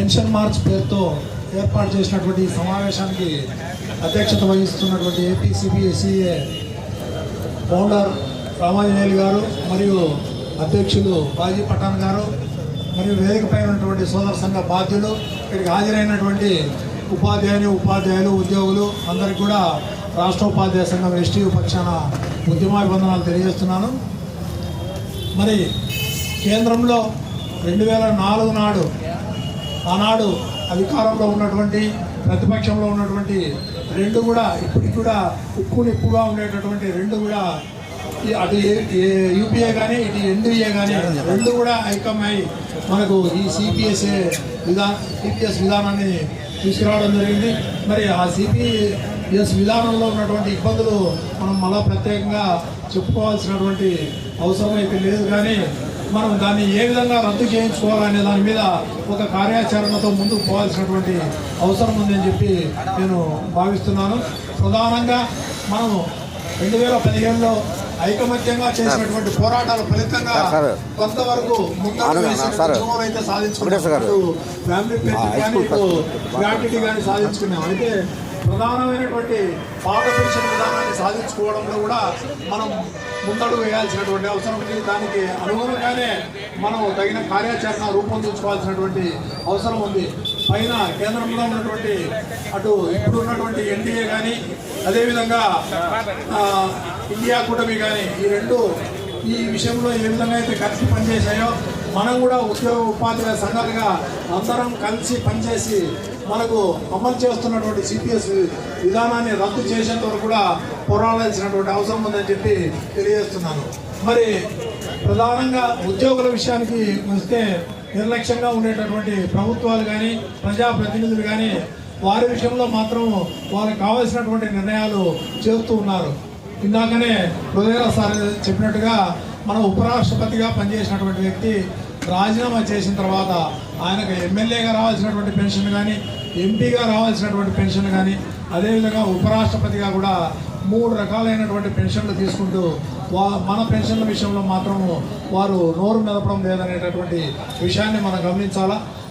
Pension March పేరుతో ఏర్పాటు చేసినటువంటి సమావేశానికి అధ్యక్షత వహిస్తున్నటువంటి ఏపీసీబీఎస్ఈఏ ఫౌండర్ రామాంజనేయులు గారు మరియు అధ్యక్షులు బాజీ పఠాన్ గారు మరియు వేదికపై ఉన్నటువంటి సోదర సంఘ బాధ్యులు, ఇక్కడికి హాజరైనటువంటి ఉపాధ్యాయులు ఉద్యోగులు అందరికీ కూడా రాష్ట్ర ఉపాధ్యాయ సంఘం ఎస్టీ పక్షాన ఉద్యమాభివందనాలు తెలియజేస్తున్నాను. మరి కేంద్రంలో 2004 నాడు ఆనాడు అధికారంలో ఉన్నటువంటి ప్రతిపక్షంలో ఉన్నటువంటి రెండు కూడా ఇప్పటికి కూడా ఉప్పు నిప్పుగా ఉండేటటువంటి రెండు కూడా అటు యూపీఏ కానీ ఇటు ఎన్డీఏ కానీ రెండు కూడా ఐకమై మనకు ఈ సిపిఎస్ విధానాన్ని తీసుకురావడం జరిగింది. మరి ఆ సిపిఎస్ విధానంలో ఉన్నటువంటి ఇబ్బందులు మనం మళ్ళా ప్రత్యేకంగా చెప్పుకోవాల్సినటువంటి అవసరం అయితే లేదు, కానీ మనం దాన్ని ఏ విధంగా రద్దు చేయించుకోవాలనే దాని మీద ఒక కార్యాచరణతో ముందుకు పోవాల్సినటువంటి అవసరం ఉందని చెప్పి నేను భావిస్తున్నాను. ప్రధానంగా మనం 2015లో ఐకమత్యంగా చేసినటువంటి పోరాటాల ఫలితంగా కొంతవరకు అయితే సాధించుకున్నాం. ఫ్యామిలీ గ్రాట్యుటీ కానీ సాధించుకున్నాం. అయితే ప్రధానమైనటువంటి పాత పెన్షన్ విధానాన్ని సాధించుకోవడంలో కూడా మనం ముందడుగు వేయాల్సినటువంటి అవసరం ఉంది. దానికి అనుగుణంగానే మనం తగిన కార్యాచరణ రూపొందించుకోవాల్సినటువంటి అవసరం ఉంది. పైన కేంద్రంలో ఉన్నటువంటి అటు ఇప్పుడు ఉన్నటువంటి ఎన్డీఏ కానీ అదేవిధంగా ఇండియా కూటమి కానీ ఈ రెండు ఈ విషయంలో ఏ విధంగా అయితే కలిసి పనిచేశాయో మనం కూడా ఉద్యోగ ఉపాధ్యాయ సంఘాలుగా అందరం కలిసి పనిచేసి మనకు అమలు చేస్తున్నటువంటి సిపిఎస్ విధానాన్ని రద్దు చేసేంత వరకు కూడా పోరాడాల్సినటువంటి అవసరం ఉందని చెప్పి తెలియజేస్తున్నాను. మరి ప్రధానంగా ఉద్యోగుల విషయానికి వస్తే నిర్లక్ష్యంగా ఉండేటటువంటి ప్రభుత్వాలు కానీ ప్రజాప్రతినిధులు కానీ వారి విషయంలో మాత్రం వారికి కావాల్సినటువంటి నిర్ణయాలు చేస్తూ ఉన్నారు. ఇందాకనే హృదయ సార్ చెప్పినట్టుగా మనం ఉపరాష్ట్రపతిగా పనిచేసినటువంటి వ్యక్తి రాజీనామా చేసిన తర్వాత ఆయనకు ఎమ్మెల్యేగా రావాల్సినటువంటి పెన్షన్ కానీ ఎంపీగా రావాల్సినటువంటి పెన్షన్ కానీ అదేవిధంగా ఉపరాష్ట్రపతిగా కూడా 3 రకాలైనటువంటి పెన్షన్లు తీసుకుంటూ మన పెన్షన్ల విషయంలో మాత్రము వారు నోరు మెదపడం లేదనేటటువంటి విషయాన్ని మనం గమనించాలా.